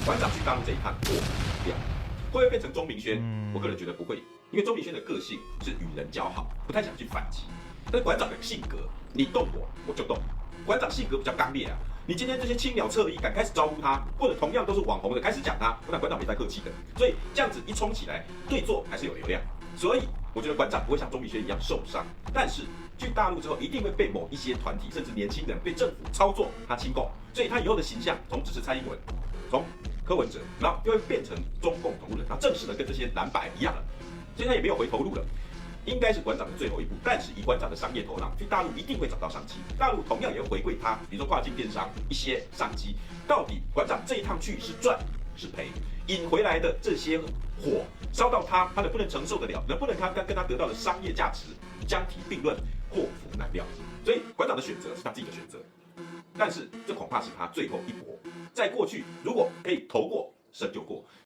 馆长去大陆这一趟过掉，会不会变成钟明轩？我个人觉得不会，因为钟明轩的个性是与人交好，不太想去反击。但是馆长的性格，你动我就动。馆长性格比较刚烈啊，你今天这些轻描侧翼敢开始招呼他，或者同样都是网红的开始讲他，那馆长没在客气的。所以这样子一冲起来，对做还是有流量。所以我觉得馆长不会像钟明轩一样受伤，但是去大陆之后一定会被某一些团体甚至年轻人被政府操作他亲共，所以他以后的形象从只是蔡英文，从柯文哲，然后就会变成中共同路人，然后正式的跟这些蓝白一样了，所以他也没有回头路了。应该是馆长的最后一步，但是以馆长的商业头脑，去大陆一定会找到商机。大陆同样也会回馈他，比如说跨境电商一些商机。到底馆长这一趟去是赚是赔？引回来的这些火烧到他能不能承受得了？能不能他跟他得到的商业价值相提并论？祸福难料。所以馆长的选择是他自己的选择，但是这恐怕是他最后一搏。在过去，如果可以头过身就过，